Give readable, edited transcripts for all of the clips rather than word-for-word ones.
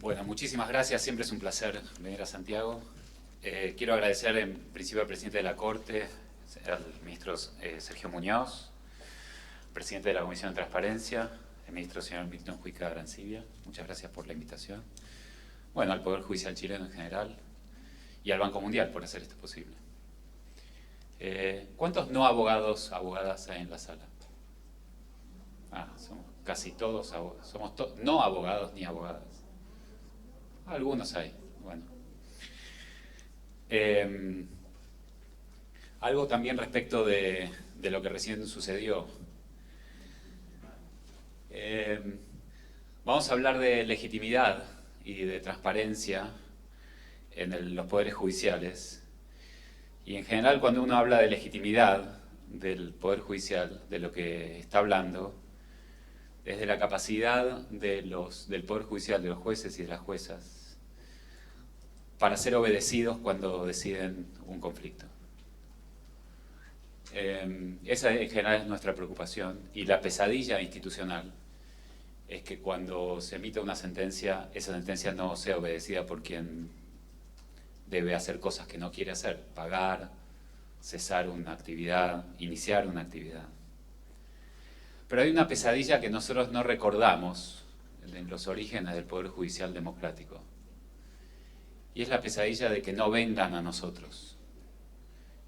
Bueno, muchísimas gracias. Siempre es un placer venir a Santiago. Quiero agradecer en principio al presidente de la Corte, al ministro Sergio Muñoz, presidente de la Comisión de Transparencia, el ministro señor Milton Juica Arancibia. Muchas gracias por la invitación. Bueno, al Poder Judicial chileno en general y al Banco Mundial por hacer esto posible. ¿Cuántos no abogados, abogadas hay en la sala? Somos casi todos abogados. Somos no abogados ni abogadas. Algunos hay, bueno. Algo también respecto de lo que recién sucedió. Vamos a hablar de legitimidad y de transparencia en los poderes judiciales. Y en general, cuando uno habla de legitimidad del Poder Judicial, de lo que está hablando, desde la capacidad del Poder Judicial, de los jueces y de las juezas, para ser obedecidos cuando deciden un conflicto. Esa en general es nuestra preocupación, y la pesadilla institucional es que cuando se emite una sentencia, esa sentencia no sea obedecida por quien debe hacer cosas que no quiere hacer: pagar, cesar una actividad, iniciar una actividad. Pero hay una pesadilla que nosotros no recordamos en los orígenes del Poder Judicial democrático, y es la pesadilla de que no vengan a nosotros,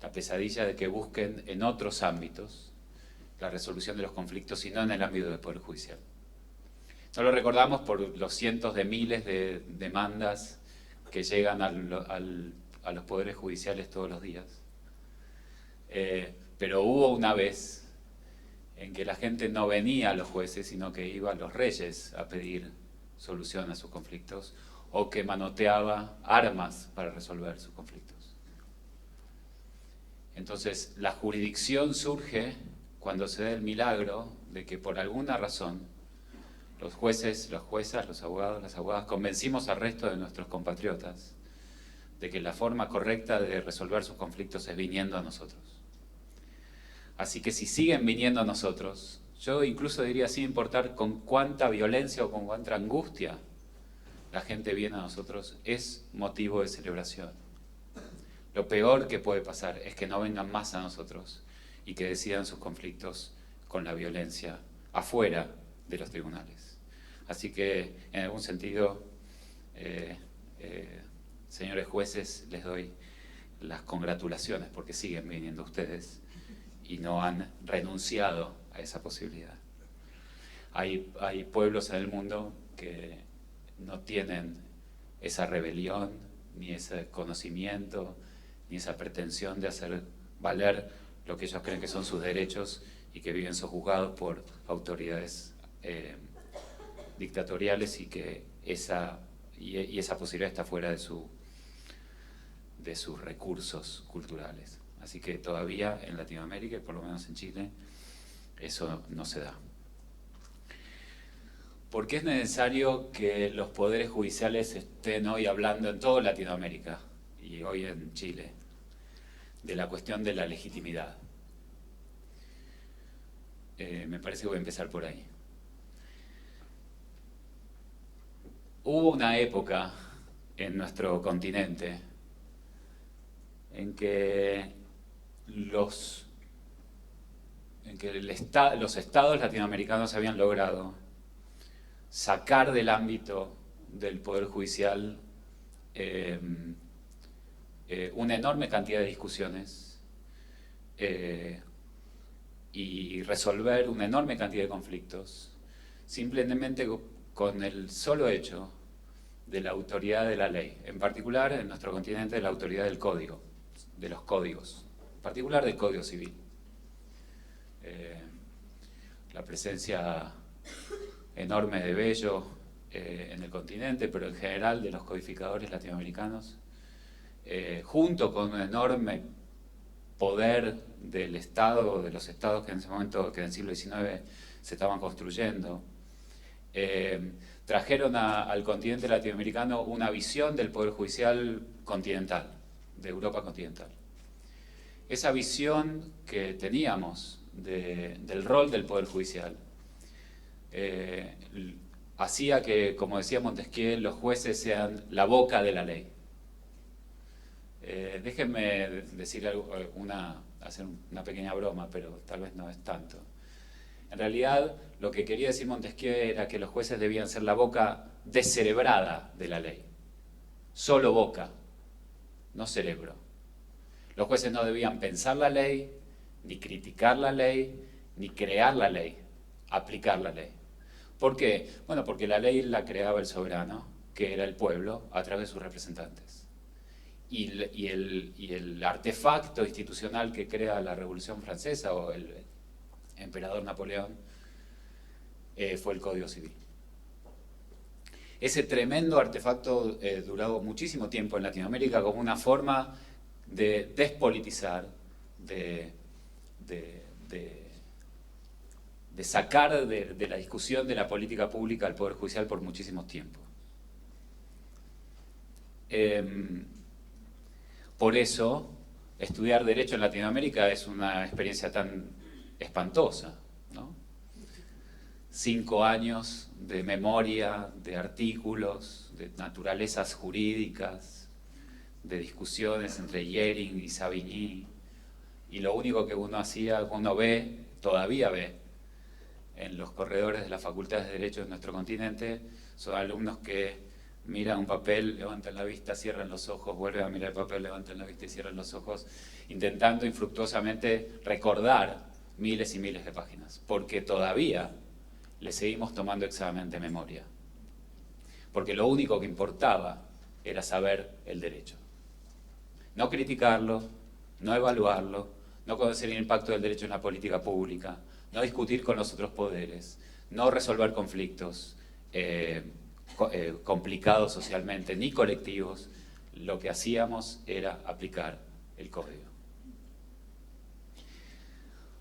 la pesadilla de que busquen en otros ámbitos la resolución de los conflictos y no en el ámbito del Poder Judicial. No lo recordamos por los cientos de miles de demandas que llegan a los poderes judiciales todos los días. Pero hubo una vez en que la gente no venía a los jueces, sino que iba a los reyes a pedir solución a sus conflictos, o que manoteaba armas para resolver sus conflictos. Entonces, la jurisdicción surge cuando se da el milagro de que por alguna razón los jueces, las juezas, los abogados, las abogadas convencimos al resto de nuestros compatriotas de que la forma correcta de resolver sus conflictos es viniendo a nosotros. Así que si siguen viniendo a nosotros, yo incluso diría, sin importar con cuánta violencia o con cuánta angustia la gente viene a nosotros, es motivo de celebración. Lo peor que puede pasar es que no vengan más a nosotros y que decidan sus conflictos con la violencia afuera de los tribunales. Así que, en algún sentido, señores jueces, les doy las congratulaciones porque siguen viniendo ustedes y no han renunciado a esa posibilidad. Hay pueblos en el mundo que no tienen esa rebelión, ni ese conocimiento, ni esa pretensión de hacer valer lo que ellos creen que son sus derechos y que viven sojuzgados por autoridades dictatoriales, y que esa posibilidad está fuera de sus recursos culturales. Así que todavía en Latinoamérica, y por lo menos en Chile, eso no se da. ¿Por qué es necesario que los poderes judiciales estén hoy hablando en toda Latinoamérica y hoy en Chile de la cuestión de la legitimidad? Me parece que voy a empezar por ahí. Hubo una época en nuestro continente en que los estados latinoamericanos habían logrado sacar del ámbito del Poder Judicial una enorme cantidad de discusiones y resolver una enorme cantidad de conflictos simplemente con el solo hecho de la autoridad de la ley, en particular en nuestro continente de la autoridad del código, de los códigos, en particular del Código Civil. La presencia enorme de Bello en el continente, pero en general de los codificadores latinoamericanos, junto con un enorme poder del Estado, de los estados que en ese momento, que en el siglo XIX se estaban construyendo, trajeron al continente latinoamericano una visión del Poder Judicial continental, de Europa continental. Esa visión que teníamos del rol del Poder Judicial hacía que, como decía Montesquieu, los jueces sean la boca de la ley. Déjenme decir hacer una pequeña broma, pero tal vez no es tanto. En realidad, lo que quería decir Montesquieu era que los jueces debían ser la boca descerebrada de la ley. Solo boca, no cerebro. Los jueces no debían pensar la ley, ni criticar la ley, ni crear la ley, aplicar la ley. ¿Por qué? Bueno, porque la ley la creaba el soberano, que era el pueblo, a través de sus representantes. Y el artefacto institucional que crea la Revolución Francesa o el emperador Napoleón fue el Código Civil. Ese tremendo artefacto duró muchísimo tiempo en Latinoamérica como una forma de despolitizar, de sacar de la discusión de la política pública al Poder Judicial por muchísimo tiempo. Por eso, estudiar Derecho en Latinoamérica es una experiencia tan espantosa, ¿no? 5 años de memoria, de artículos, de naturalezas jurídicas, de discusiones entre Jhering y Savigny, y lo único que uno ve, todavía ve, en los corredores de las facultades de Derecho de nuestro continente, son alumnos que miran un papel, levantan la vista, cierran los ojos, vuelven a mirar el papel, levantan la vista y cierran los ojos, intentando infructuosamente recordar miles y miles de páginas, porque todavía le seguimos tomando examen de memoria. Porque lo único que importaba era saber el derecho. No criticarlo, no evaluarlo, no conocer el impacto del derecho en la política pública, no discutir con los otros poderes, no resolver conflictos complicados socialmente, ni colectivos. Lo que hacíamos era aplicar el código.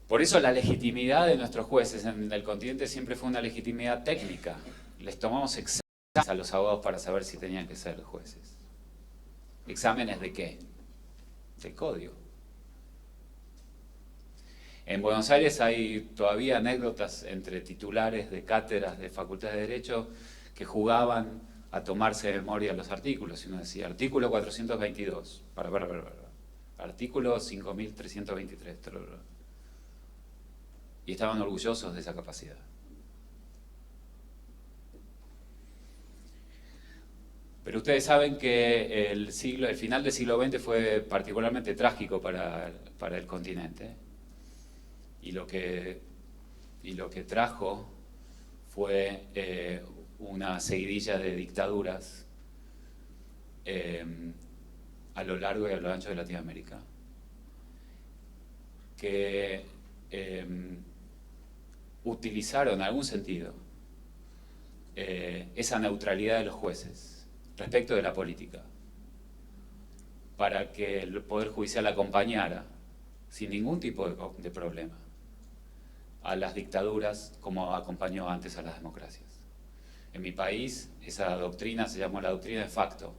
Por eso la legitimidad de nuestros jueces en el continente siempre fue una legitimidad técnica. Les tomamos exámenes a los abogados para saber si tenían que ser jueces. ¿Exámenes de qué? Del código. En Buenos Aires hay todavía anécdotas entre titulares de cátedras de facultades de Derecho que jugaban a tomarse de memoria los artículos. Y uno decía, artículo 422, artículo 5323, y estaban orgullosos de esa capacidad. Pero ustedes saben que el final del siglo XX fue particularmente trágico para el continente. Y lo que trajo fue una seguidilla de dictaduras a lo largo y a lo ancho de Latinoamérica, que utilizaron en algún sentido esa neutralidad de los jueces respecto de la política para que el Poder Judicial acompañara sin ningún tipo de problema a las dictaduras como acompañó antes a las democracias. En mi país esa doctrina se llamó la doctrina de facto,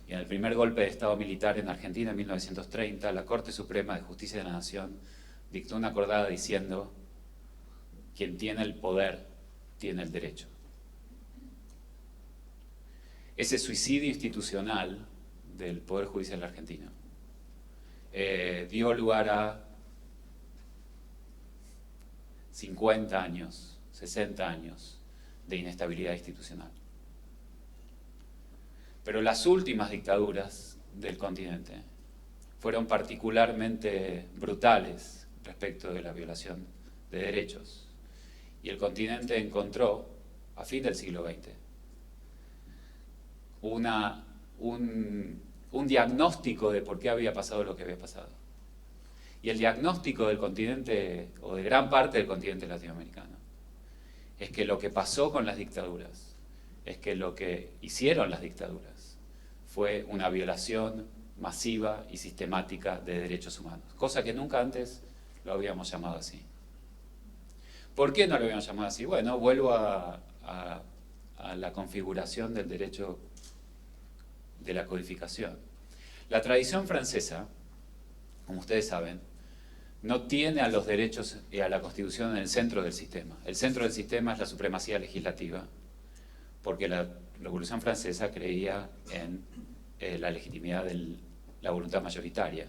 y en el primer golpe de Estado militar en Argentina en 1930 la Corte Suprema de Justicia de la Nación dictó una acordada diciendo: quien tiene el poder tiene el derecho. Ese suicidio institucional del Poder Judicial argentino dio lugar a 50 años, 60 años de inestabilidad institucional. Pero las últimas dictaduras del continente fueron particularmente brutales respecto de la violación de derechos. Y el continente encontró, a fin del siglo XX, un diagnóstico de por qué había pasado lo que había pasado. Y el diagnóstico del continente, o de gran parte del continente latinoamericano, es que lo que pasó con las dictaduras, es que lo que hicieron las dictaduras fue una violación masiva y sistemática de derechos humanos, cosa que nunca antes lo habíamos llamado así. ¿Por qué no lo habíamos llamado así? Bueno, vuelvo a la configuración del derecho de la codificación. La tradición francesa, como ustedes saben, no tiene a los derechos y a la Constitución en el centro del sistema. El centro del sistema es la supremacía legislativa porque la Revolución Francesa creía en la legitimidad de la voluntad mayoritaria.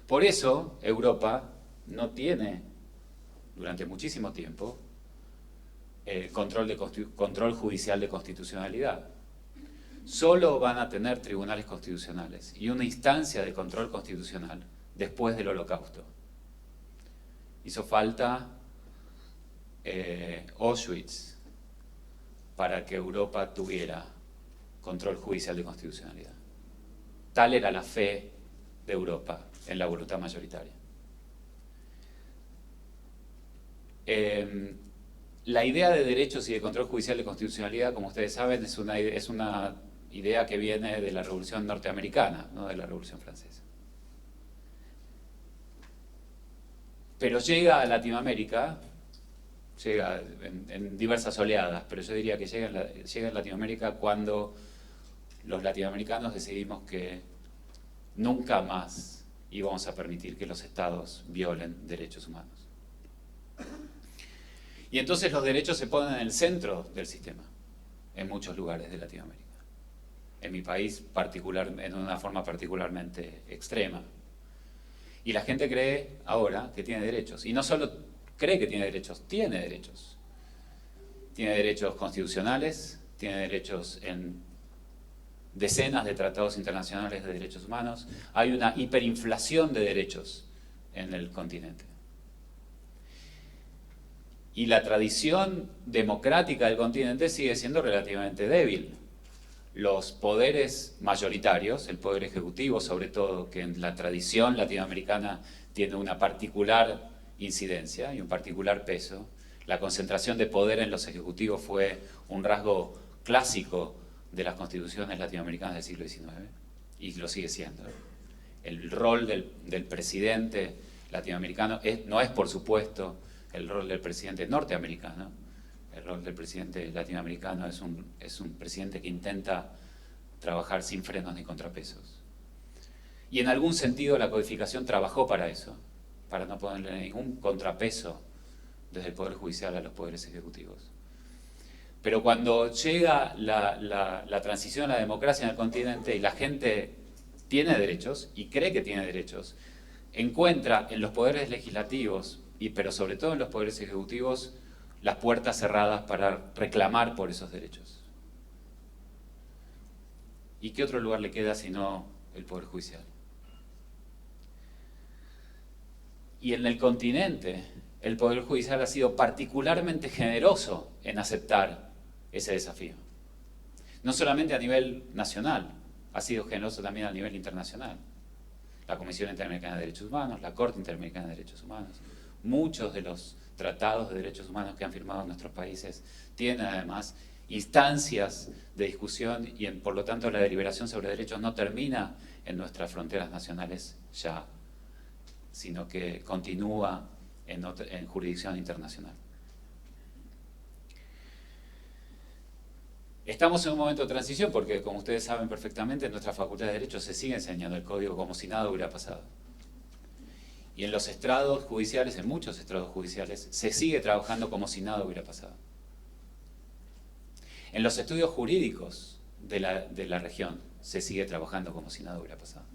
Por eso Europa no tiene, durante muchísimo tiempo, control judicial de constitucionalidad. Solo van a tener tribunales constitucionales y una instancia de control constitucional después del Holocausto. Hizo falta Auschwitz para que Europa tuviera control judicial de constitucionalidad. Tal era la fe de Europa en la voluntad mayoritaria. La idea de derechos y de control judicial de constitucionalidad, como ustedes saben, es una idea que viene de la Revolución Norteamericana, no de la Revolución Francesa. Pero llega a Latinoamérica, llega en diversas oleadas, pero yo diría que llega en Latinoamérica cuando los latinoamericanos decidimos que nunca más íbamos a permitir que los estados violen derechos humanos. Y entonces los derechos se ponen en el centro del sistema, en muchos lugares de Latinoamérica. En mi país, en una forma particularmente extrema. Y la gente cree ahora que tiene derechos. Y no solo cree que tiene derechos, tiene derechos. Tiene derechos constitucionales, tiene derechos en decenas de tratados internacionales de derechos humanos. Hay una hiperinflación de derechos en el continente. Y la tradición democrática del continente sigue siendo relativamente débil. Los poderes mayoritarios, el poder ejecutivo sobre todo, que en la tradición latinoamericana tiene una particular incidencia y un particular peso, la concentración de poder en los ejecutivos fue un rasgo clásico de las constituciones latinoamericanas del siglo XIX y lo sigue siendo. El rol del presidente latinoamericano no es, por supuesto, el rol del presidente norteamericano. El rol del presidente latinoamericano es un presidente que intenta trabajar sin frenos ni contrapesos. Y en algún sentido la codificación trabajó para eso, para no ponerle ningún contrapeso desde el Poder Judicial a los poderes ejecutivos. Pero cuando llega la transición a la democracia en el continente y la gente tiene derechos y cree que tiene derechos, encuentra en los poderes legislativos, pero sobre todo en los poderes ejecutivos, las puertas cerradas para reclamar por esos derechos. ¿Y qué otro lugar le queda sino el Poder Judicial? Y en el continente, el Poder Judicial ha sido particularmente generoso en aceptar ese desafío. No solamente a nivel nacional, ha sido generoso también a nivel internacional. La Comisión Interamericana de Derechos Humanos, la Corte Interamericana de Derechos Humanos, muchos de los tratados de derechos humanos que han firmado nuestros países tienen además instancias de discusión y por lo tanto la deliberación sobre derechos no termina en nuestras fronteras nacionales ya, sino que continúa en jurisdicción internacional. Estamos en un momento de transición porque, como ustedes saben perfectamente, en nuestra Facultad de Derecho se sigue enseñando el Código como si nada hubiera pasado. Y en los estrados judiciales, en muchos estrados judiciales, se sigue trabajando como si nada hubiera pasado. En los estudios jurídicos de la región se sigue trabajando como si nada hubiera pasado.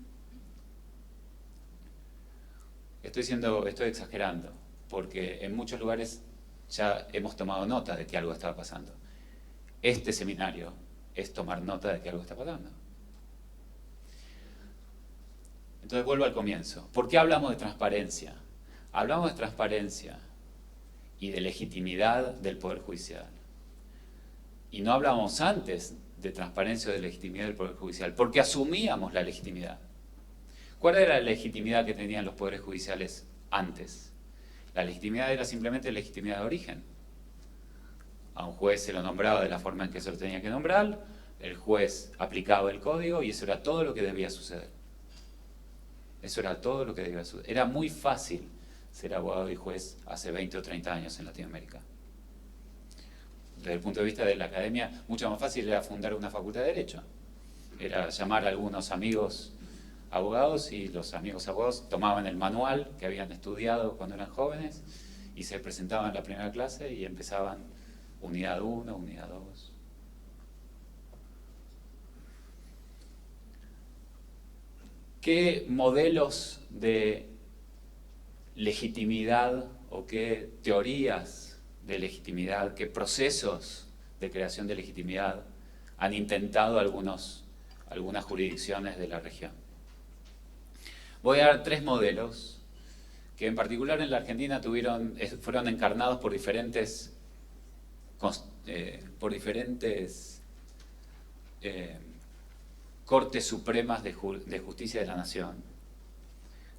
Estoy exagerando, porque en muchos lugares ya hemos tomado nota de que algo estaba pasando. Este seminario es tomar nota de que algo está pasando. Entonces vuelvo al comienzo. ¿Por qué hablamos de transparencia? Hablamos de transparencia y de legitimidad del Poder Judicial. Y no hablábamos antes de transparencia o de legitimidad del Poder Judicial, porque asumíamos la legitimidad. ¿Cuál era la legitimidad que tenían los poderes judiciales antes? La legitimidad era simplemente legitimidad de origen. A un juez se lo nombraba de la forma en que se lo tenía que nombrar, el juez aplicaba el código y eso era todo lo que debía suceder. Eso era todo lo que debía suceder. Era muy fácil ser abogado y juez hace 20 o 30 años en Latinoamérica. Desde el punto de vista de la academia, mucho más fácil era fundar una facultad de Derecho. Era llamar a algunos amigos abogados y los amigos abogados tomaban el manual que habían estudiado cuando eran jóvenes y se presentaban en la primera clase y empezaban unidad 1, unidad 2. ¿Qué modelos de legitimidad o qué teorías de legitimidad, qué procesos de creación de legitimidad han intentado algunas jurisdicciones de la región? Voy a dar 3 modelos que en particular en la Argentina fueron encarnados por diferentes Cortes Supremas de Justicia de la Nación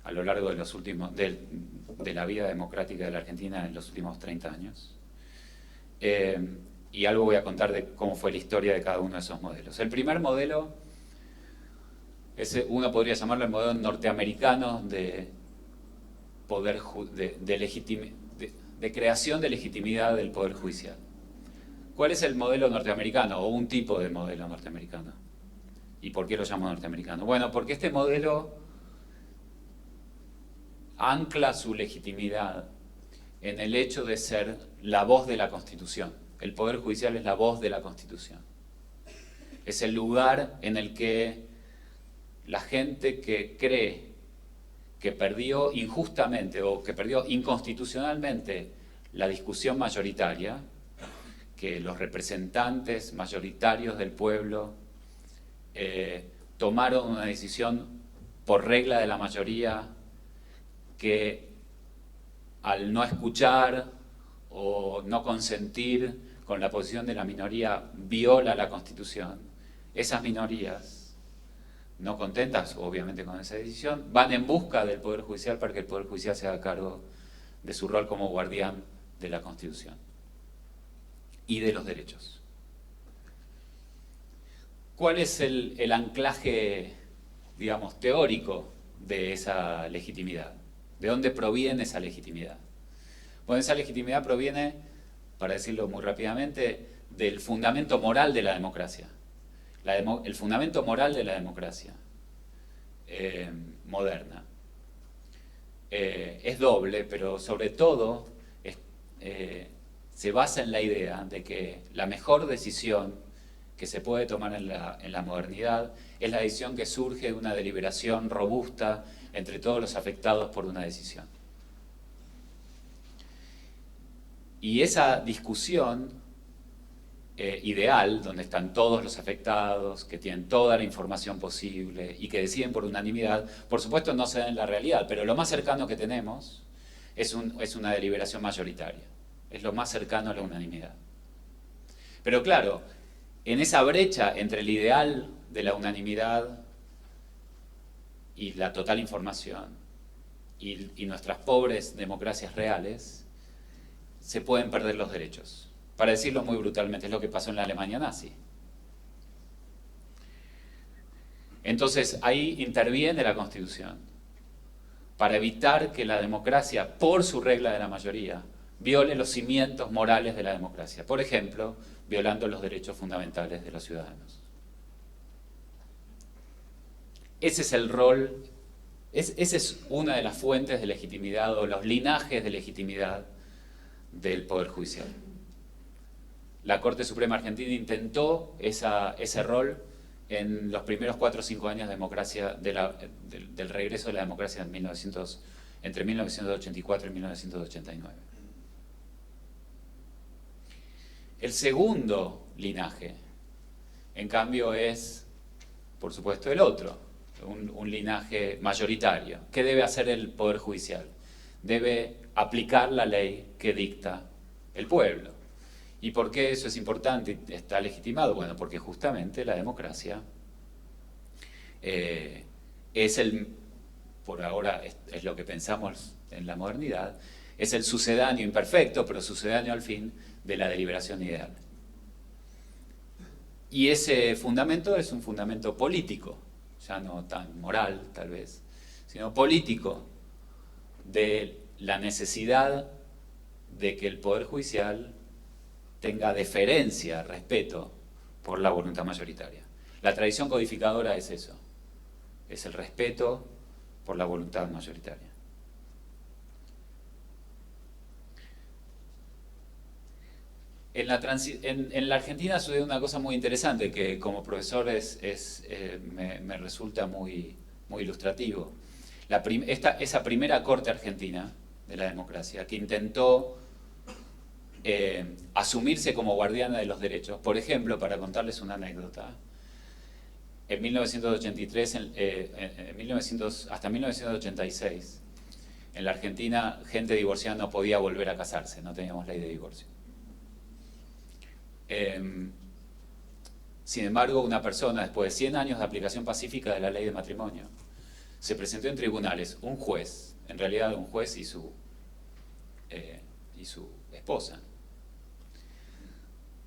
a lo largo de la vida democrática de la Argentina en los últimos 30 años. Y algo voy a contar de cómo fue la historia de cada uno de esos modelos. El primer modelo, uno podría llamarlo el modelo norteamericano de creación de legitimidad del Poder Judicial. ¿Cuál es el modelo norteamericano o un tipo de modelo norteamericano? ¿Y por qué lo llamo norteamericano? Bueno, porque este modelo ancla su legitimidad en el hecho de ser la voz de la Constitución. El Poder Judicial es la voz de la Constitución. Es el lugar en el que la gente que cree que perdió injustamente o que perdió inconstitucionalmente la discusión mayoritaria, que los representantes mayoritarios del pueblo tomaron una decisión por regla de la mayoría que al no escuchar o no consentir con la posición de la minoría viola la Constitución. Esas minorías, no contentas obviamente con esa decisión, van en busca del Poder Judicial para que el Poder Judicial se haga cargo de su rol como guardián de la Constitución y de los derechos. ¿Cuál es el anclaje, digamos, teórico de esa legitimidad? ¿De dónde proviene esa legitimidad? Bueno, esa legitimidad proviene, para decirlo muy rápidamente, del fundamento moral de la democracia. El fundamento moral de la democracia moderna es doble, pero sobre todo se basa en la idea de que la mejor decisión que se puede tomar en la modernidad es la decisión que surge de una deliberación robusta entre todos los afectados por una decisión. Y esa discusión ideal, donde están todos los afectados, que tienen toda la información posible y que deciden por unanimidad, por supuesto no se da en la realidad, pero lo más cercano que tenemos es una deliberación mayoritaria. Es lo más cercano a la unanimidad. Pero claro, en esa brecha entre el ideal de la unanimidad y la total información y nuestras pobres democracias reales, se pueden perder los derechos. Para decirlo muy brutalmente, es lo que pasó en la Alemania nazi. Entonces ahí interviene la Constitución para evitar que la democracia, por su regla de la mayoría, viole los cimientos morales de la democracia. Por ejemplo, violando los derechos fundamentales de los ciudadanos. Ese es el rol, esa es una de las fuentes de legitimidad o los linajes de legitimidad del Poder Judicial. La Corte Suprema Argentina intentó ese rol en los primeros 4 o 5 años de democracia, del regreso de la democracia entre 1984 y 1989. El segundo linaje, en cambio, es, por supuesto, el otro, un linaje mayoritario. ¿Qué debe hacer el Poder Judicial? Debe aplicar la ley que dicta el pueblo. ¿Y por qué eso es importante y está legitimado? Bueno, porque justamente la democracia por ahora es lo que pensamos en la modernidad, es el sucedáneo imperfecto, pero sucedáneo al fin, de la deliberación ideal. Y ese fundamento es un fundamento político, ya no tan moral tal vez, sino político, de la necesidad de que el Poder Judicial tenga deferencia, respeto por la voluntad mayoritaria. La tradición codificadora es eso, es el respeto por la voluntad mayoritaria. En la Argentina sucede una cosa muy interesante que como profesor me resulta muy ilustrativo. Esa primera corte argentina de la democracia que intentó asumirse como guardiana de los derechos. Por ejemplo, para contarles una anécdota, en 1983, hasta 1986, en la Argentina, gente divorciada no podía volver a casarse, no teníamos ley de divorcio. Sin embargo, una persona, después de 100 años de aplicación pacífica de la ley de matrimonio, se presentó en tribunales, un juez, en realidad un juez y su esposa,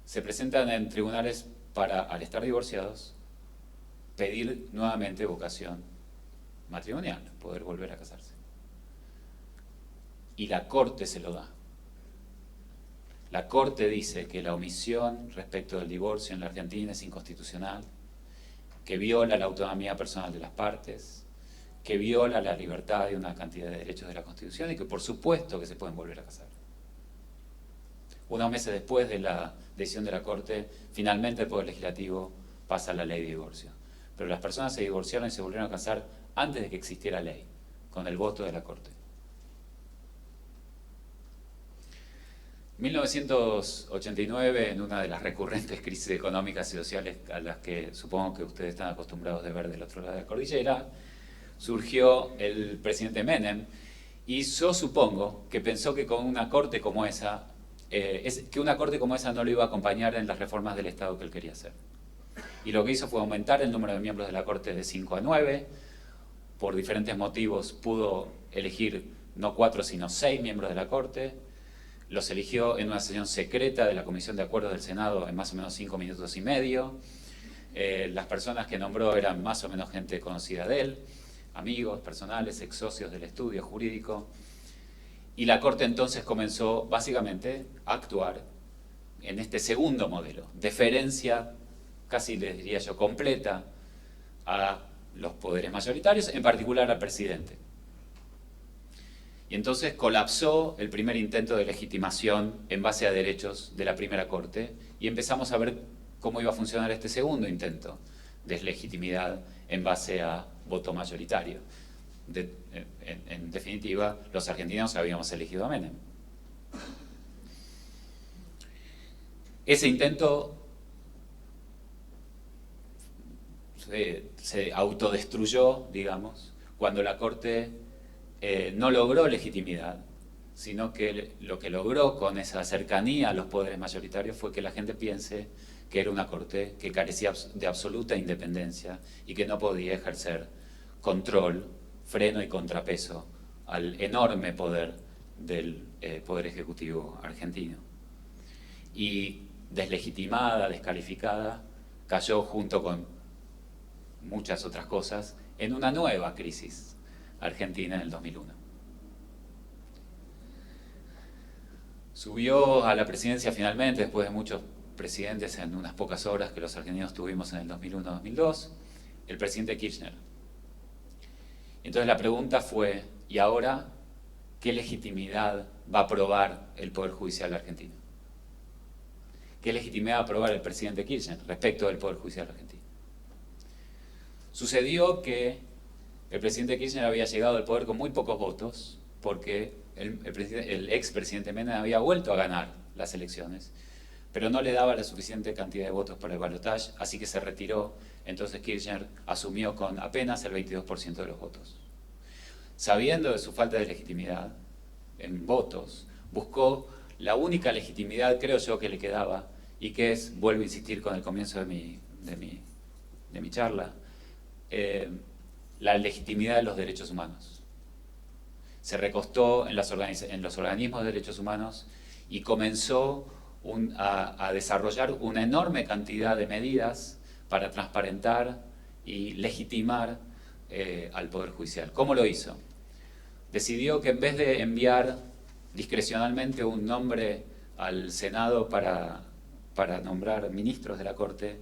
se presentan en tribunales para, al estar divorciados, pedir nuevamente vocación matrimonial, poder volver a casarse. Y la Corte se lo da. La Corte dice que la omisión respecto del divorcio en la Argentina es inconstitucional, que viola la autonomía personal de las partes, que viola la libertad y una cantidad de derechos de la Constitución y que por supuesto que se pueden volver a casar. Unos meses después de la decisión de la Corte, finalmente el Poder Legislativo pasa la ley de divorcio. Pero las personas se divorciaron y se volvieron a casar antes de que existiera ley, con el voto de la Corte. 1989, en una de las recurrentes crisis económicas y sociales a las que supongo que ustedes están acostumbrados de ver del otro lado de la cordillera, surgió el presidente Menem y yo supongo que pensó que con una corte como esa, no lo iba a acompañar en las reformas del Estado que él quería hacer. Y lo que hizo fue aumentar el número de miembros de la Corte de 5 a 9, por diferentes motivos pudo elegir no 4 sino 6 miembros de la Corte, los eligió en una sesión secreta de la Comisión de Acuerdos del Senado en más o menos 5 minutos y medio. Las personas que nombró eran más o menos gente conocida de él, amigos personales, ex socios del estudio jurídico. Y la Corte entonces comenzó básicamente a actuar en este segundo modelo, deferencia, casi les diría yo, completa a los poderes mayoritarios, en particular al presidente. Y entonces colapsó el primer intento de legitimación en base a derechos de la primera Corte y empezamos a ver cómo iba a funcionar este segundo intento de legitimidad en base a voto mayoritario. En definitiva, los argentinos habíamos elegido a Menem. Ese intento se autodestruyó, digamos, cuando la Corte no logró legitimidad, sino que lo que logró con esa cercanía a los poderes mayoritarios fue que la gente piense que era una Corte que carecía de absoluta independencia y que no podía ejercer control, freno y contrapeso al enorme poder del Poder Ejecutivo argentino. Y deslegitimada, descalificada, cayó junto con muchas otras cosas en una nueva crisis argentina en el 2001. Subió a la presidencia finalmente, después de muchos presidentes en unas pocas horas que los argentinos tuvimos en el 2001-2002, el presidente Kirchner. Entonces la pregunta fue, ¿y ahora qué legitimidad va a probar el Poder Judicial argentino? ¿Qué legitimidad va a probar el presidente Kirchner respecto del Poder Judicial argentino? Sucedió que el presidente Kirchner había llegado al poder con muy pocos votos porque el expresidente Menem había vuelto a ganar las elecciones, pero no le daba la suficiente cantidad de votos para el balotaje, así que se retiró. Entonces Kirchner asumió con apenas el 22% de los votos. Sabiendo de su falta de legitimidad en votos, buscó la única legitimidad, creo yo, que le quedaba, y que es, vuelvo a insistir con el comienzo de mi charla, la legitimidad de los derechos humanos. Se recostó en los organismos de derechos humanos y comenzó a desarrollar una enorme cantidad de medidas para transparentar y legitimar al Poder Judicial. ¿Cómo lo hizo? Decidió que en vez de enviar discrecionalmente un nombre al Senado para nombrar ministros de la Corte,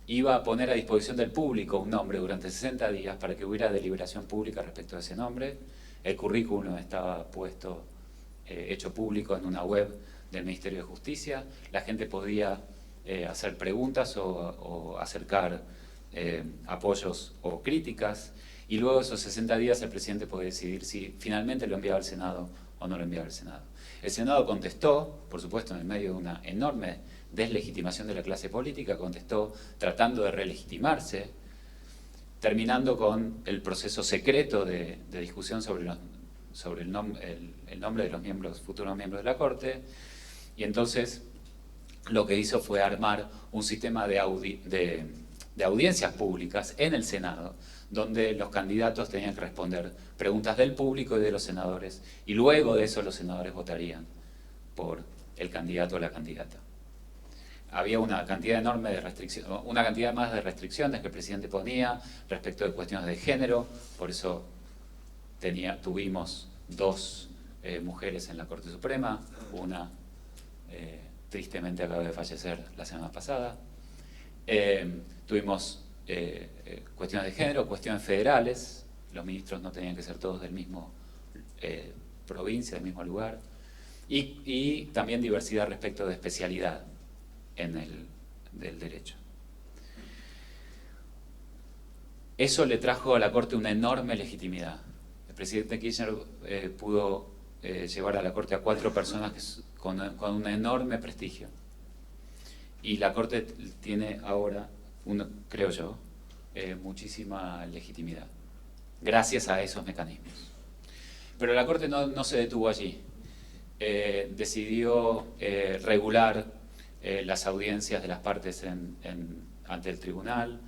iba a poner a disposición del público un nombre durante 60 días para que hubiera deliberación pública respecto a ese nombre. El currículum estaba puesto hecho público en una web del Ministerio de Justicia. La gente podía hacer preguntas o acercar apoyos o críticas, y luego de esos 60 días el presidente puede decidir si finalmente lo enviaba al Senado o no lo enviaba al Senado. El Senado contestó, por supuesto en el medio de una enorme deslegitimación de la clase política, contestó tratando de relegitimarse, terminando con el proceso secreto de discusión sobre el nombre de los futuros miembros de la Corte, y entonces lo que hizo fue armar un sistema de audiencias públicas en el Senado, donde los candidatos tenían que responder preguntas del público y de los senadores, y luego de eso los senadores votarían por el candidato o la candidata. Había una cantidad enorme de restricciones, una cantidad más de restricciones que el presidente ponía respecto de cuestiones de género, por eso tuvimos 2 mujeres en la Corte Suprema, una tristemente acaba de fallecer la semana pasada. Tuvimos cuestiones de género, cuestiones federales, los ministros no tenían que ser todos del mismo provincia, del mismo lugar, y también diversidad respecto de especialidad del derecho. Eso le trajo a la Corte una enorme legitimidad. El presidente Kirchner pudo llevar a la Corte a 4 personas con un enorme prestigio. Y la Corte tiene ahora, creo yo, muchísima legitimidad, gracias a esos mecanismos. Pero la Corte no se detuvo allí. Decidió regular las audiencias de las partes ante el tribunal,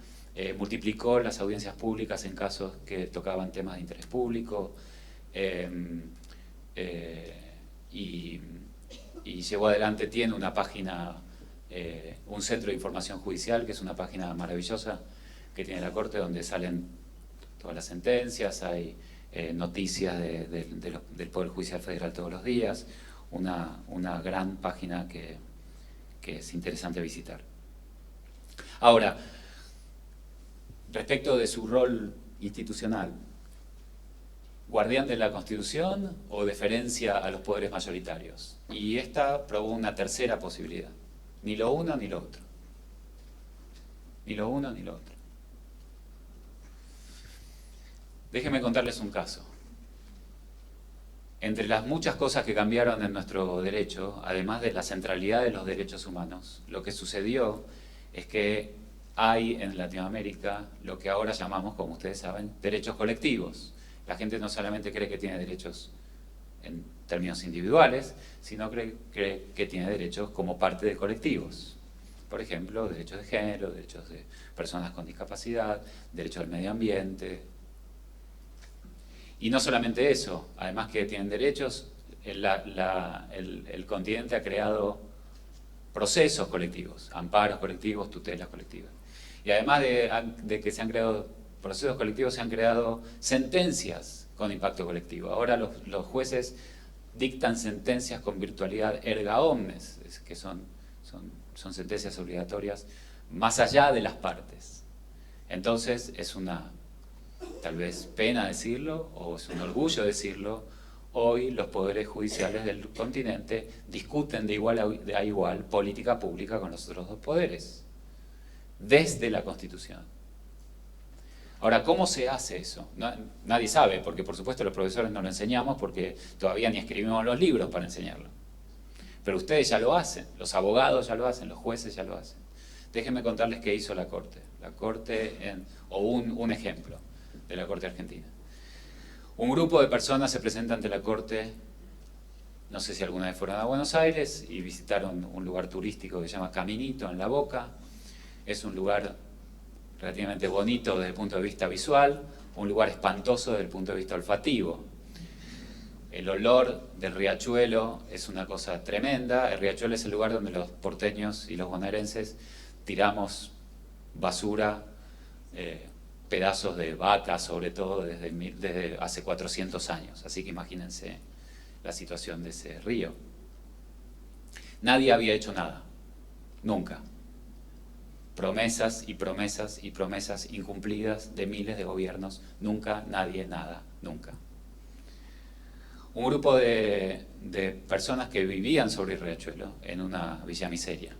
multiplicó las audiencias públicas en casos que tocaban temas de interés público, y llevó adelante, tiene una página, un centro de información judicial, que es una página maravillosa que tiene la Corte, donde salen todas las sentencias, hay noticias del Poder Judicial Federal todos los días, una gran página que es interesante visitar. Ahora, respecto de su rol institucional, ¿guardián de la Constitución o deferencia a los poderes mayoritarios? Y esta probó una tercera posibilidad. Ni lo uno ni lo otro. Ni lo uno ni lo otro. Déjenme contarles un caso. Entre las muchas cosas que cambiaron en nuestro derecho, además de la centralidad de los derechos humanos, lo que sucedió es que hay en Latinoamérica lo que ahora llamamos, como ustedes saben, derechos colectivos. La gente no solamente cree que tiene derechos en términos individuales, sino cree que tiene derechos como parte de colectivos. Por ejemplo, derechos de género, derechos de personas con discapacidad, derechos del medio ambiente. Y no solamente eso, además que tienen derechos, el continente ha creado procesos colectivos, amparos colectivos, tutelas colectivas. Y además de que se han creado procesos colectivos, se han creado sentencias con impacto colectivo. Ahora los jueces dictan sentencias con virtualidad erga omnes, que son sentencias obligatorias más allá de las partes. Entonces es una, tal vez pena decirlo, o es un orgullo decirlo, hoy los poderes judiciales del continente discuten de igual a igual política pública con los otros 2 poderes, desde la Constitución. Ahora, ¿cómo se hace eso? Nadie sabe, porque por supuesto los profesores no lo enseñamos, porque todavía ni escribimos los libros para enseñarlo. Pero ustedes ya lo hacen, los abogados ya lo hacen, los jueces ya lo hacen. Déjenme contarles qué hizo la Corte. La Corte, o un ejemplo de la Corte Argentina. Un grupo de personas se presenta ante la Corte, no sé si alguna vez fueron a Buenos Aires y visitaron un lugar turístico que se llama Caminito, en La Boca. Es un lugar relativamente bonito desde el punto de vista visual, un lugar espantoso desde el punto de vista olfativo. El olor del riachuelo es una cosa tremenda. El riachuelo es el lugar donde los porteños y los bonaerenses tiramos basura, pedazos de vaca, sobre todo desde hace 400 años. Así que imagínense la situación de ese río. Nadie había hecho nada, nunca. Promesas y promesas y promesas incumplidas de miles de gobiernos, nunca, nadie, nada, nunca. un grupo de personas que vivían sobre el riachuelo en una villa miseria.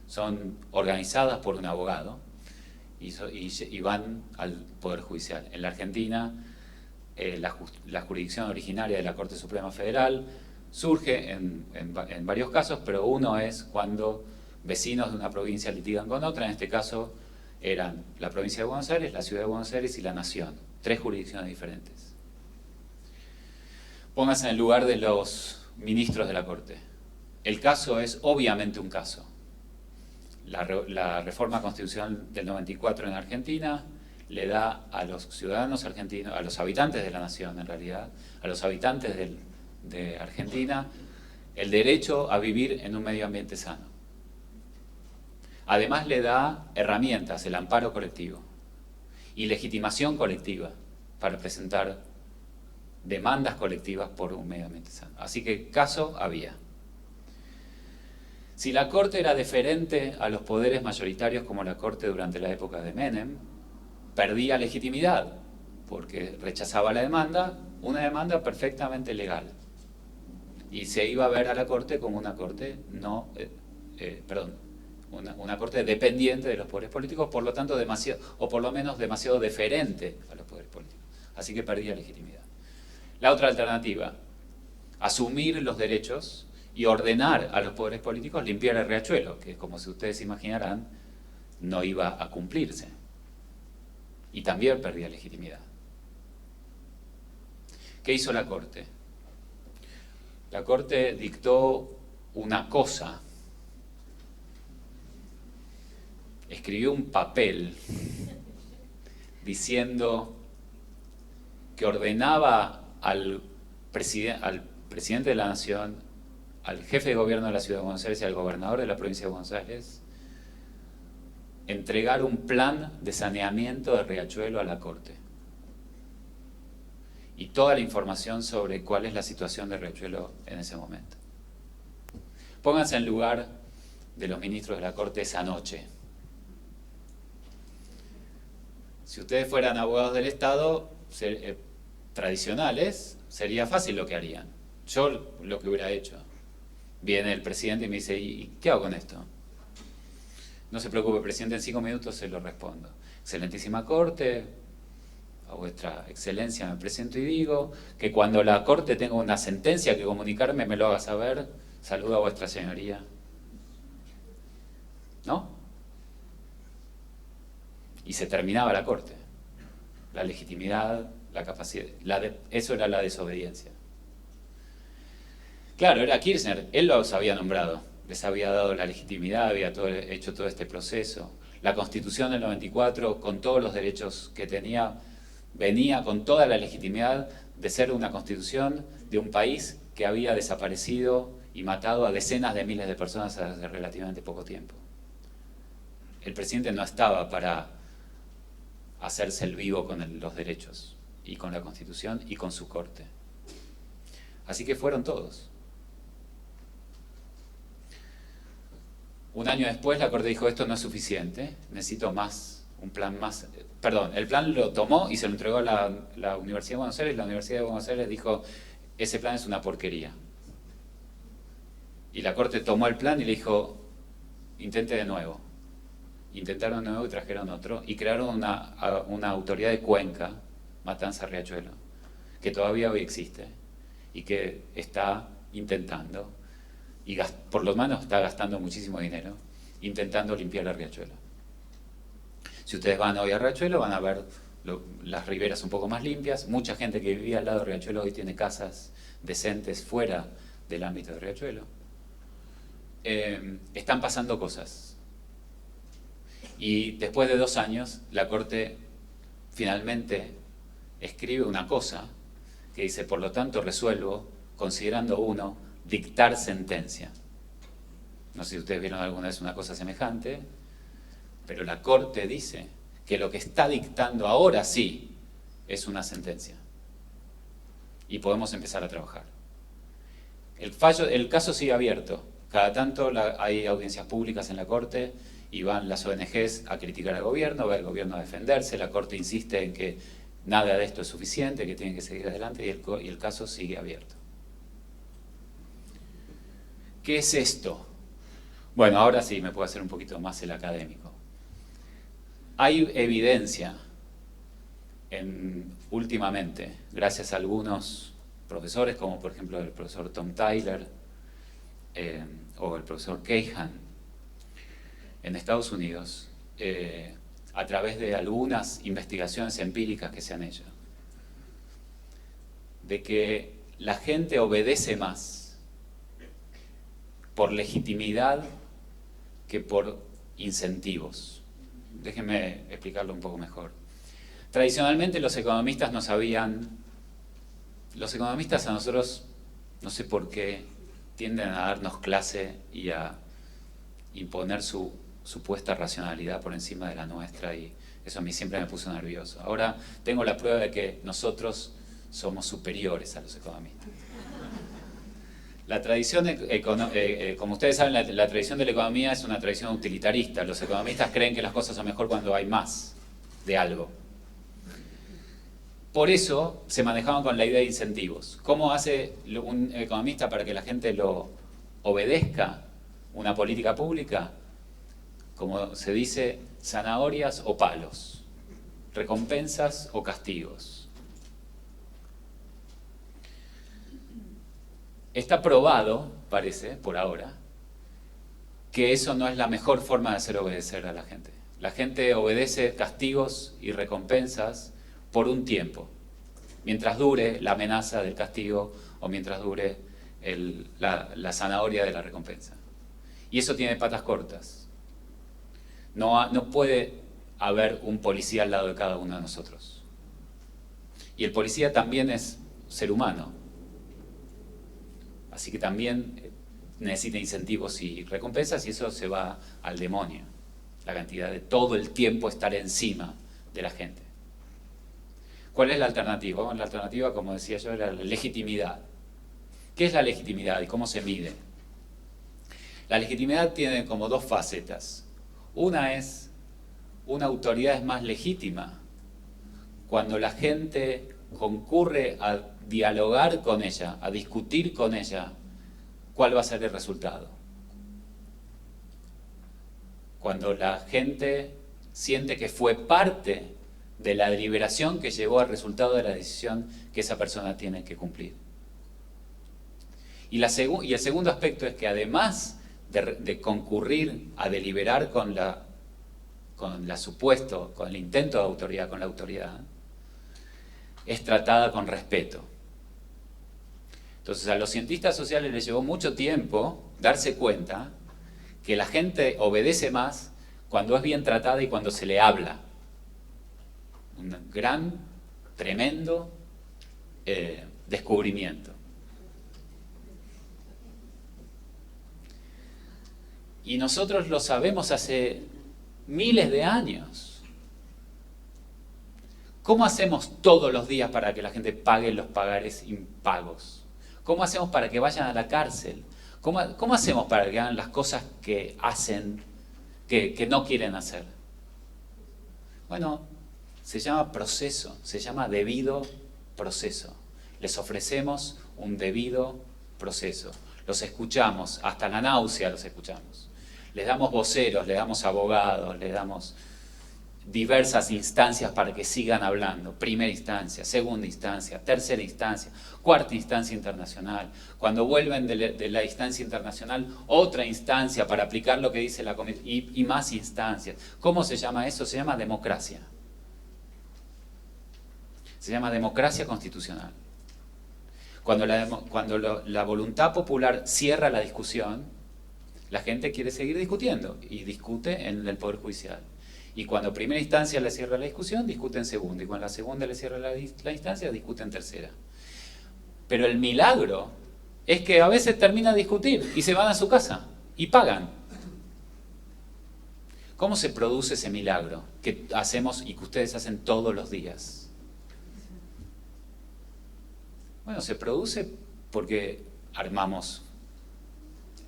Son organizadas por un abogado y van al Poder Judicial. En la Argentina, la jurisdicción originaria de la Corte Suprema Federal surge en varios casos, pero uno es cuando vecinos de una provincia litigan con otra. En este caso eran la provincia de Buenos Aires, la ciudad de Buenos Aires y la Nación. 3 jurisdicciones diferentes. Pónganse en el lugar de los ministros de la Corte. El caso es obviamente un caso. La reforma constitucional del 94 en Argentina le da a los ciudadanos argentinos, a los habitantes de la nación en realidad, a los habitantes de Argentina, el derecho a vivir en un medio ambiente sano. Además le da herramientas, el amparo colectivo y legitimación colectiva para presentar demandas colectivas por un medio ambiente sano. Así que caso había. Si la Corte era deferente a los poderes mayoritarios como la Corte durante la época de Menem, perdía legitimidad porque rechazaba la demanda, una demanda perfectamente legal. Y se iba a ver a la Corte como una Corte una Corte dependiente de los poderes políticos, por lo tanto demasiado, o por lo menos demasiado deferente a los poderes políticos. Así que perdía legitimidad. La otra alternativa, asumir los derechos y ordenar a los poderes políticos limpiar el riachuelo, que como si ustedes imaginarán, no iba a cumplirse. Y también perdía legitimidad. ¿Qué hizo la Corte? La Corte dictó una cosa. Escribió un papel diciendo que ordenaba al presidente de la Nación, al jefe de gobierno de la Ciudad de Buenos Aires y al gobernador de la provincia de Buenos Aires entregar un plan de saneamiento del riachuelo a la Corte. Y toda la información sobre cuál es la situación del riachuelo en ese momento. Pónganse en lugar de los ministros de la Corte esa noche. Si ustedes fueran abogados del Estado tradicionales, sería fácil lo que harían. Yo lo que hubiera hecho. Viene el presidente y me dice, ¿y qué hago con esto? No se preocupe, presidente, en 5 minutos se lo respondo. Excelentísima Corte, a vuestra excelencia me presento y digo que cuando la Corte tenga una sentencia que comunicarme, me lo haga saber. Saludo a vuestra señoría. ¿No? Y se terminaba la Corte. La legitimidad, la capacidad, eso era la desobediencia. Claro, era Kirchner, él los había nombrado, les había dado la legitimidad, había hecho todo este proceso. La Constitución del 94, con todos los derechos que tenía, venía con toda la legitimidad de ser una Constitución de un país que había desaparecido y matado a decenas de miles de personas hace relativamente poco tiempo. El presidente no estaba para hacerse el vivo con los derechos y con la Constitución y con su Corte. Así que fueron todos. Un año después la Corte dijo, esto no es suficiente, necesito más, un plan más. Perdón, el plan lo tomó y se lo entregó a la Universidad de Buenos Aires. La Universidad de Buenos Aires dijo, ese plan es una porquería. Y la Corte tomó el plan y le dijo, intente de nuevo. Intentaron de nuevo y trajeron otro. Y crearon una autoridad de Cuenca, Matanza Riachuelo, que todavía hoy existe y que está intentando, y por lo menos está gastando muchísimo dinero, intentando limpiar el riachuelo. Si ustedes van hoy a Riachuelo van a ver las riberas un poco más limpias. Mucha gente que vivía al lado de Riachuelo hoy tiene casas decentes fuera del ámbito de Riachuelo. Están pasando cosas. Y después de 2 años, la Corte finalmente escribe una cosa que dice, por lo tanto resuelvo, considerando uno, dictar sentencia. No sé si ustedes vieron alguna vez una cosa semejante, pero la Corte dice que lo que está dictando ahora sí es una sentencia. Y podemos empezar a trabajar. El caso sigue abierto. Cada tanto hay audiencias públicas en la Corte y van las ONGs a criticar al gobierno, va el gobierno a defenderse, la Corte insiste en que nada de esto es suficiente, que tienen que seguir adelante y el caso sigue abierto. ¿Qué es esto? Bueno, ahora sí me puedo hacer un poquito más el académico. Hay evidencia últimamente, gracias a algunos profesores, como por ejemplo el profesor Tom Tyler o el profesor Keihan, en Estados Unidos, a través de algunas investigaciones empíricas que se han hecho, de que la gente obedece más por legitimidad que por incentivos. Déjenme explicarlo un poco mejor. Tradicionalmente los economistas a nosotros, no sé por qué, tienden a darnos clase y a imponer su supuesta racionalidad por encima de la nuestra, y eso a mí siempre me puso nervioso. Ahora tengo la prueba de que nosotros somos superiores a los economistas. La tradición, como ustedes saben, la tradición de la economía es una tradición utilitarista. Los economistas creen que las cosas son mejor cuando hay más de algo. Por eso se manejaban con la idea de incentivos. ¿Cómo hace un economista para que la gente lo obedezca una política pública? Como se dice, zanahorias o palos, recompensas o castigos. Está probado, parece, por ahora, que eso no es la mejor forma de hacer obedecer a la gente. La gente obedece castigos y recompensas por un tiempo, mientras dure la amenaza del castigo o mientras dure la zanahoria de la recompensa. Y eso tiene patas cortas. No puede haber un policía al lado de cada uno de nosotros. Y el policía también es ser humano. Así que también necesita incentivos y recompensas, y eso se va al demonio. La cantidad de todo el tiempo estar encima de la gente. ¿Cuál es la alternativa? Bueno, la alternativa, como decía yo, era la legitimidad. ¿Qué es la legitimidad y cómo se mide? La legitimidad tiene como dos facetas. Una es, una autoridad es más legítima cuando la gente concurre a dialogar con ella, a discutir con ella cuál va a ser el resultado. Cuando la gente siente que fue parte de la deliberación que llevó al resultado de la decisión que esa persona tiene que cumplir. Y el segundo aspecto es que además de concurrir a deliberar con el intento de autoridad, con la autoridad, es tratada con respeto. Entonces a los cientistas sociales les llevó mucho tiempo darse cuenta que la gente obedece más cuando es bien tratada y cuando se le habla. Un gran, tremendo descubrimiento. Y nosotros lo sabemos hace miles de años. ¿Cómo hacemos todos los días para que la gente pague los pagares impagos? ¿Cómo hacemos para que vayan a la cárcel? ¿Cómo hacemos para que hagan las cosas que hacen, que no quieren hacer? Bueno, se llama proceso, se llama debido proceso. Les ofrecemos un debido proceso. Los escuchamos, hasta la náusea los escuchamos. Les damos voceros, les damos abogados, les damos diversas instancias para que sigan hablando. Primera instancia, segunda instancia, tercera instancia, cuarta instancia internacional. Cuando vuelven de la instancia internacional, otra instancia para aplicar lo que dice la comisión y más instancias. ¿Cómo se llama eso? Se llama democracia. Se llama democracia constitucional. Cuando la voluntad popular cierra la discusión, la gente quiere seguir discutiendo y discute en el Poder Judicial. Y cuando primera instancia le cierra la discusión, discute en segunda. Y cuando la segunda le cierra la instancia, discute en tercera. Pero el milagro es que a veces termina de discutir y se van a su casa y pagan. ¿Cómo se produce ese milagro que hacemos y que ustedes hacen todos los días? Bueno, se produce porque armamos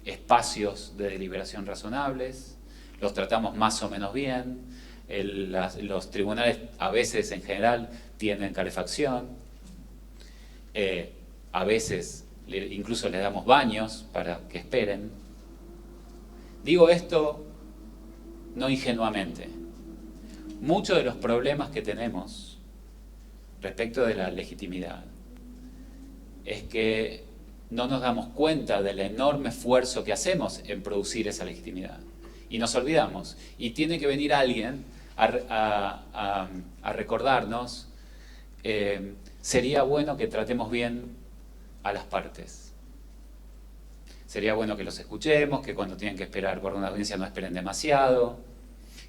espacios de deliberación razonables, los tratamos más o menos bien, los tribunales a veces en general tienen calefacción, a veces incluso les damos baños para que esperen. Digo esto no ingenuamente. Muchos de los problemas que tenemos respecto de la legitimidad es que no nos damos cuenta del enorme esfuerzo que hacemos en producir esa legitimidad. Y nos olvidamos. Y tiene que venir alguien a recordarnos, sería bueno que tratemos bien a las partes. Sería bueno que los escuchemos, que cuando tienen que esperar por una audiencia no esperen demasiado,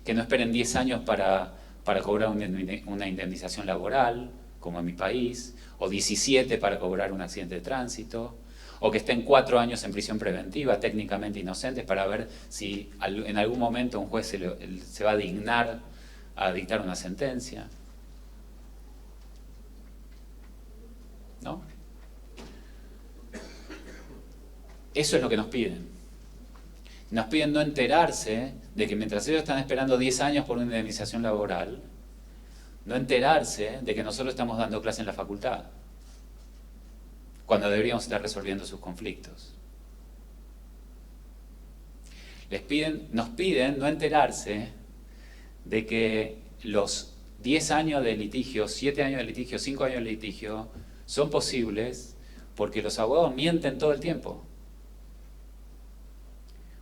que no esperen 10 años para cobrar una indemnización laboral, como en mi país, o 17 para cobrar un accidente de tránsito, o que estén 4 años en prisión preventiva, técnicamente inocentes, para ver si en algún momento un juez se va a dignar a dictar una sentencia. ¿No? Eso es lo que nos piden. Nos piden no enterarse de que mientras ellos están esperando 10 años por una indemnización laboral, no enterarse de que nosotros estamos dando clase en la facultad, cuando deberíamos estar resolviendo sus conflictos. Nos piden no enterarse de que los 10 años de litigio, 7 años de litigio, 5 años de litigio, son posibles porque los abogados mienten todo el tiempo.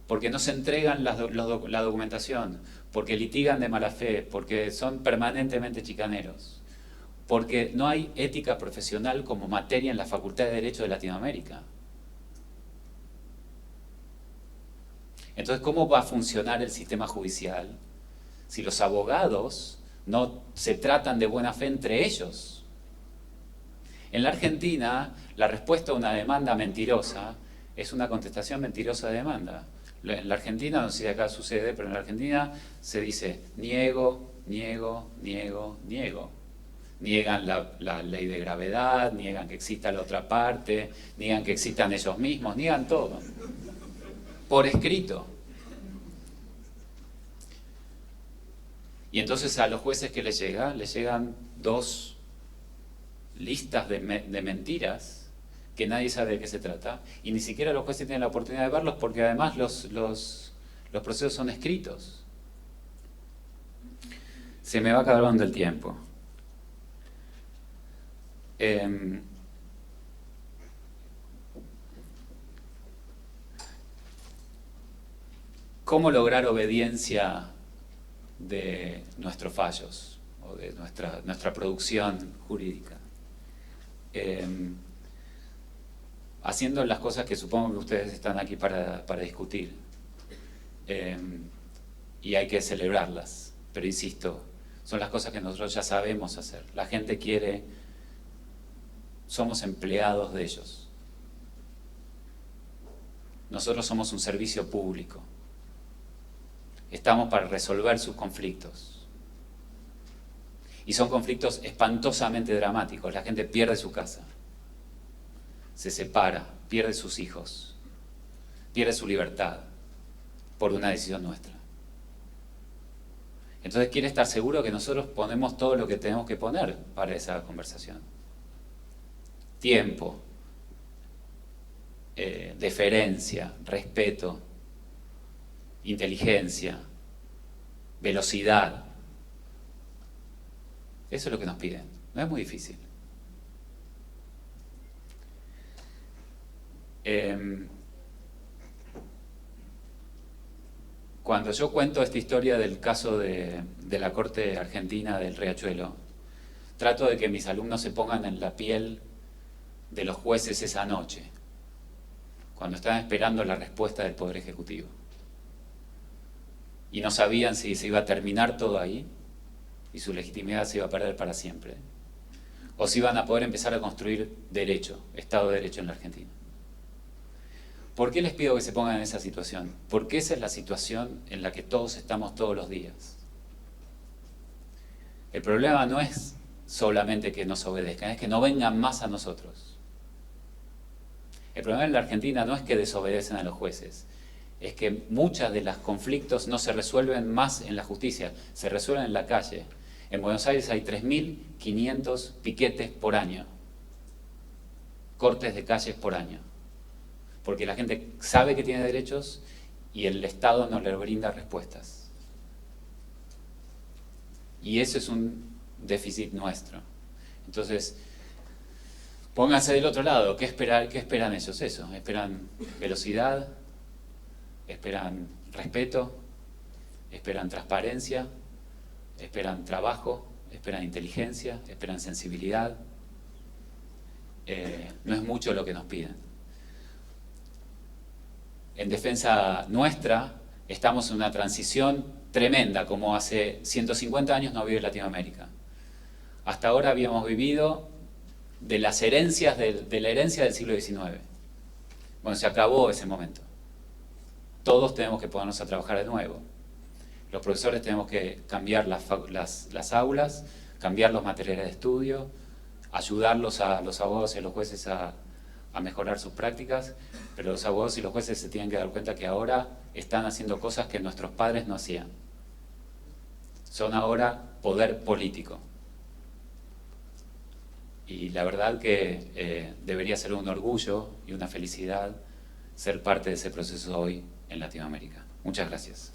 Porque no se entregan la documentación, porque litigan de mala fe, porque son permanentemente chicaneros, porque no hay ética profesional como materia en la Facultad de Derecho de Latinoamérica. Entonces, ¿cómo va a funcionar el sistema judicial si los abogados no se tratan de buena fe entre ellos? En la Argentina, la respuesta a una demanda mentirosa es una contestación mentirosa de demanda. En la Argentina, no sé si acá sucede, pero en la Argentina se dice niego, niego, niego, niego. Niegan la ley de gravedad, niegan que exista la otra parte, niegan que existan ellos mismos, niegan todo. Por escrito. Y entonces a los jueces que les llegan 2 listas de mentiras que nadie sabe de qué se trata, y ni siquiera los jueces tienen la oportunidad de verlos porque además los procesos son escritos. Se me va acabando el tiempo. ¿Cómo lograr obediencia de nuestros fallos o de nuestra producción jurídica? Haciendo las cosas que supongo que ustedes están aquí para discutir. Y hay que celebrarlas, pero insisto, son las cosas que nosotros ya sabemos hacer. La gente quiere, somos empleados de ellos. Nosotros somos un servicio público. Estamos para resolver sus conflictos. Y son conflictos espantosamente dramáticos. La gente pierde su casa, se separa, pierde sus hijos, pierde su libertad por una decisión nuestra. Entonces quiere estar seguro que nosotros ponemos todo lo que tenemos que poner para esa conversación. Tiempo, deferencia, respeto, inteligencia, velocidad. Eso es lo que nos piden. No es muy difícil. Cuando yo cuento esta historia del caso de la Corte Argentina del Riachuelo, trato de que mis alumnos se pongan en la piel de los jueces esa noche, cuando estaban esperando la respuesta del Poder Ejecutivo. Y no sabían si se iba a terminar todo ahí y su legitimidad se iba a perder para siempre, o si iban a poder empezar a construir derecho, Estado de Derecho en la Argentina. ¿Por qué les pido que se pongan en esa situación? Porque esa es la situación en la que todos estamos todos los días. El problema no es solamente que nos obedezcan, es que no vengan más a nosotros. El problema en la Argentina no es que desobedecen a los jueces, es que muchos de los conflictos no se resuelven más en la justicia, se resuelven en la calle. En Buenos Aires hay 3.500 piquetes por año. cortes de calles por año. Porque la gente sabe que tiene derechos y el Estado no le brinda respuestas. Y eso es un déficit nuestro. Entonces, pónganse del otro lado. ¿Qué esperan ellos? Eso. Esperan velocidad, esperan respeto, esperan transparencia, esperan trabajo, esperan inteligencia, esperan sensibilidad. No es mucho lo que nos piden. En defensa nuestra, estamos en una transición tremenda, como hace 150 años no vive Latinoamérica. Hasta ahora habíamos vivido de las herencias, de la herencia del siglo XIX. Bueno, se acabó ese momento. Todos tenemos que ponernos a trabajar de nuevo. Los profesores tenemos que cambiar las aulas, cambiar los materiales de estudio, ayudarlos a los abogados y a los jueces a mejorar sus prácticas, pero los abogados y los jueces se tienen que dar cuenta que ahora están haciendo cosas que nuestros padres no hacían. Son ahora poder político. Y la verdad que debería ser un orgullo y una felicidad ser parte de ese proceso hoy en Latinoamérica. Muchas gracias.